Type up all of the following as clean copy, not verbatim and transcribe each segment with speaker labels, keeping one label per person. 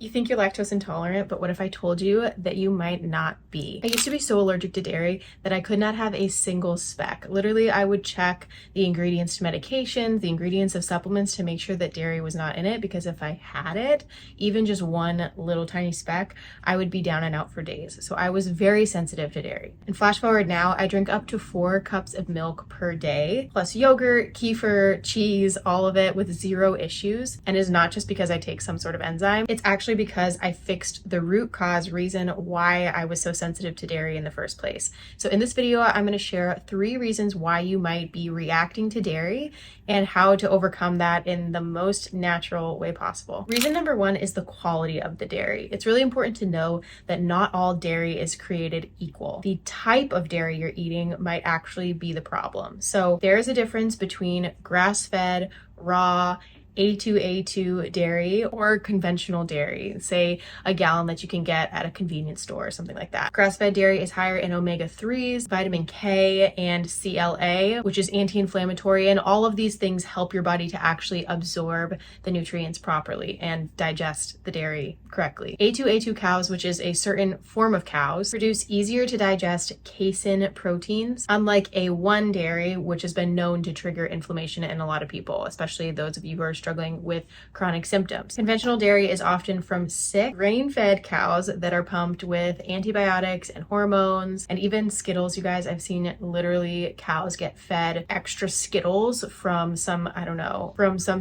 Speaker 1: You think you're lactose intolerant, but what if I told you that you might not be? I used to be so allergic to dairy that I could not have a single speck. Literally, I would check the ingredients to medications, the ingredients of supplements to make sure that dairy was not in it, because if I had it, even just one little tiny speck, I would be down and out for days. So I was very sensitive to dairy. And flash forward now, I drink up to 4 cups of milk per day, plus yogurt, kefir, cheese, all of it with 0 issues. And it's not just because I take some sort of enzyme. It's actually because I fixed the root cause reason why I was so sensitive to dairy in the first place. So in this video, I'm going to share 3 reasons why you might be reacting to dairy and how to overcome that in the most natural way possible. Reason number 1 is the quality of the dairy. It's really important to know that not all dairy is created equal. The type of dairy you're eating might actually be the problem. So there is a difference between grass-fed, raw, A2A2 dairy or conventional dairy, say a gallon that you can get at a convenience store or something like that. Grass-fed dairy is higher in omega-3s, vitamin K, and CLA, which is anti-inflammatory, and all of these things help your body to actually absorb the nutrients properly and digest the dairy correctly. A2A2 cows, which is a certain form of cows, produce easier to digest casein proteins, unlike A1 dairy, which has been known to trigger inflammation in a lot of people, especially those of you who are struggling with chronic symptoms. Conventional dairy is often from sick, grain-fed cows that are pumped with antibiotics and hormones, and even Skittles. You guys, I've seen literally cows get fed extra Skittles from some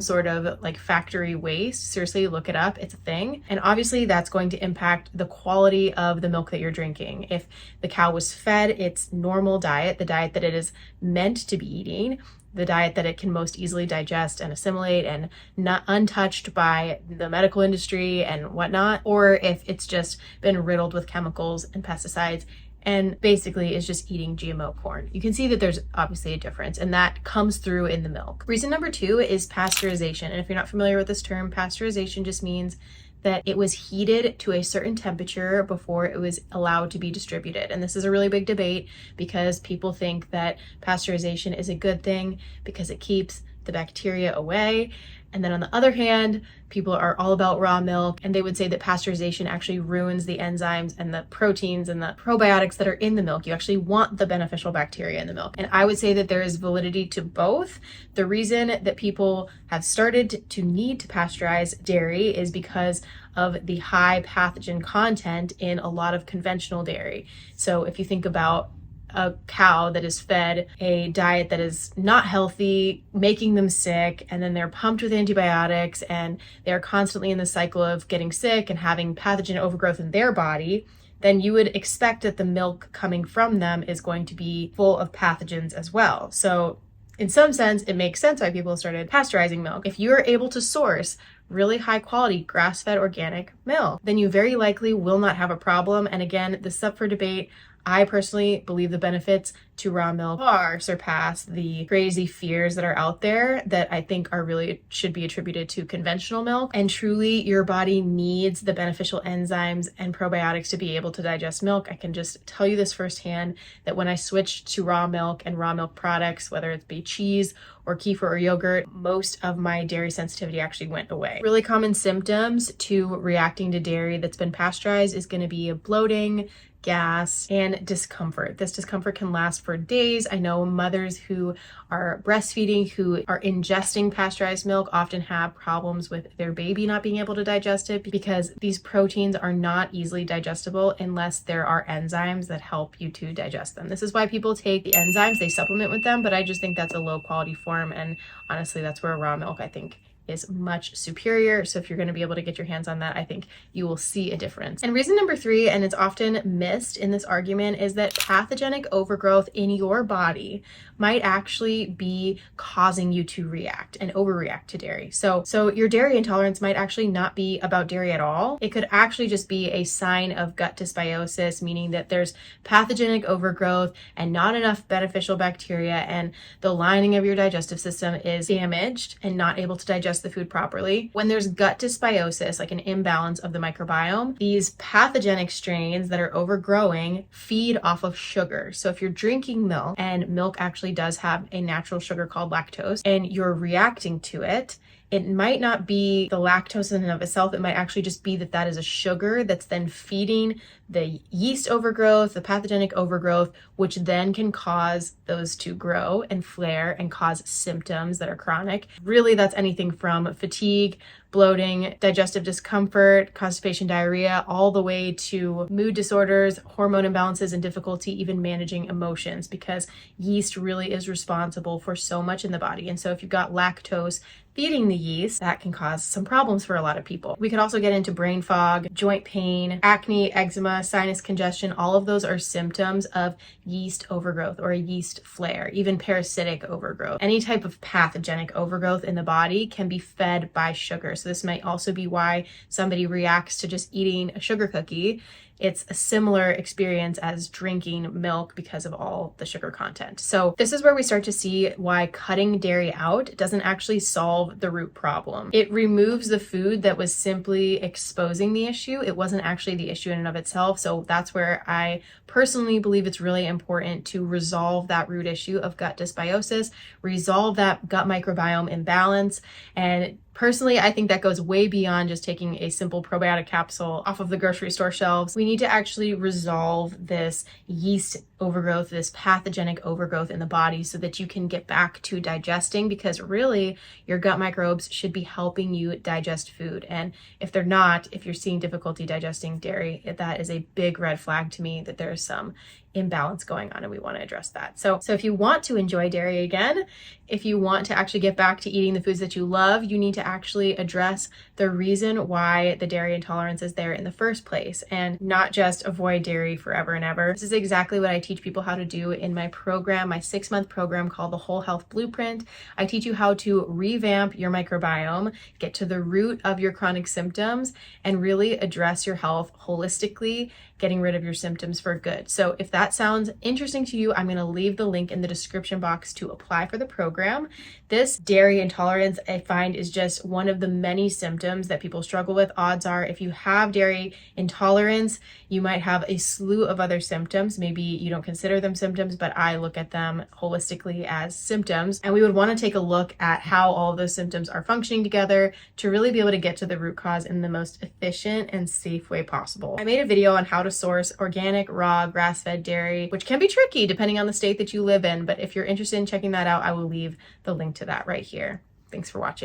Speaker 1: sort of like factory waste. Seriously, look it up. It's a thing. And obviously that's going to impact the quality of the milk that you're drinking. If the cow was fed its normal diet, the diet that it is meant to be eating, the diet that it can most easily digest and assimilate and not untouched by the medical industry and whatnot, or if it's just been riddled with chemicals and pesticides and basically is just eating GMO corn. You can see that there's obviously a difference, and that comes through in the milk. Reason number 2 is pasteurization. And if you're not familiar with this term, pasteurization just means that it was heated to a certain temperature before it was allowed to be distributed. And this is a really big debate because people think that pasteurization is a good thing because it keeps the bacteria away. And then on the other hand, people are all about raw milk, and they would say that pasteurization actually ruins the enzymes and the proteins and the probiotics that are in the milk. You actually want the beneficial bacteria in the milk. And I would say that there is validity to both. The reason that people have started to need to pasteurize dairy is because of the high pathogen content in a lot of conventional dairy. So if you think about a cow that is fed a diet that is not healthy, making them sick, and then they're pumped with antibiotics, and they're constantly in the cycle of getting sick and having pathogen overgrowth in their body, then you would expect that the milk coming from them is going to be full of pathogens as well. So in some sense, it makes sense why people started pasteurizing milk. If you're able to source really high quality grass-fed organic milk, then you very likely will not have a problem. And again, this is up for debate. I personally believe the benefits to raw milk far surpass the crazy fears that are out there that I think are really should be attributed to conventional milk. And truly, your body needs the beneficial enzymes and probiotics to be able to digest milk. I can just tell you this firsthand that when I switched to raw milk and raw milk products, whether it be cheese or kefir or yogurt, most of my dairy sensitivity actually went away. Really common symptoms to reacting to dairy that's been pasteurized is going to be bloating, gas, and discomfort. This discomfort can last for days. I know mothers who are breastfeeding, who are ingesting pasteurized milk, often have problems with their baby not being able to digest it because these proteins are not easily digestible unless there are enzymes that help you to digest them. This is why people take the enzymes, they supplement with them, but I just think that's a low quality form. And honestly, that's where raw milk, I think, is much superior. So if you're going to be able to get your hands on that, I think you will see a difference. And reason number 3, and it's often missed in this argument, is that pathogenic overgrowth in your body might actually be causing you to react and overreact to dairy. So your dairy intolerance might actually not be about dairy at all. It could actually just be a sign of gut dysbiosis, meaning that there's pathogenic overgrowth and not enough beneficial bacteria, and the lining of your digestive system is damaged and not able to digest the food properly. When there's gut dysbiosis, like an imbalance of the microbiome, these pathogenic strains that are overgrowing feed off of sugar. So if you're drinking milk, and milk actually does have a natural sugar called lactose, and you're reacting to it, it might not be the lactose in and of itself. It might actually just be that that is a sugar that's then feeding the yeast overgrowth, the pathogenic overgrowth, which then can cause those to grow and flare and cause symptoms that are chronic. Really, that's anything from fatigue, bloating, digestive discomfort, constipation, diarrhea, all the way to mood disorders, hormone imbalances, and difficulty even managing emotions, because yeast really is responsible for so much in the body. And so if you've got lactose feeding the yeast, that can cause some problems for a lot of people. We could also get into brain fog, joint pain, acne, eczema, sinus congestion. All of those are symptoms of yeast overgrowth or a yeast flare, even parasitic overgrowth. Any type of pathogenic overgrowth in the body can be fed by sugar. So this might also be why somebody reacts to just eating a sugar cookie. It's a similar experience as drinking milk because of all the sugar content. So this is where we start to see why cutting dairy out doesn't actually solve the root problem. It removes the food that was simply exposing the issue. It wasn't actually the issue in and of itself. So that's where I personally believe it's really important to resolve that root issue of gut dysbiosis, resolve that gut microbiome imbalance. And personally, I think that goes way beyond just taking a simple probiotic capsule off of the grocery store shelves. We need to actually resolve this yeast overgrowth, this pathogenic overgrowth in the body, so that you can get back to digesting, because really your gut microbes should be helping you digest food. And if they're not, if you're seeing difficulty digesting dairy, that is a big red flag to me that there's some imbalance going on, and we want to address that. So if you want to enjoy dairy again, if you want to actually get back to eating the foods that you love, you need to actually address the reason why the dairy intolerance is there in the first place, and not just avoid dairy forever and ever. This is exactly what I teach people how to do in my program, my 6-month program called the Whole Health Blueprint. I teach you how to revamp your microbiome, get to the root of your chronic symptoms, and really address your health holistically, getting rid of your symptoms for good. So if that sounds interesting to you, I'm going to leave the link in the description box to apply for the program. This dairy intolerance, I find, is just one of the many symptoms that people struggle with. Odds are, if you have dairy intolerance, you might have a slew of other symptoms. Maybe you don't consider them symptoms, but I look at them holistically as symptoms. And we would want to take a look at how all of those symptoms are functioning together to really be able to get to the root cause in the most efficient and safe way possible. I made a video on how to source organic, raw, grass-fed dairy, which can be tricky depending on the state that you live in. But if you're interested in checking that out, I will leave the link to that right here. Thanks for watching.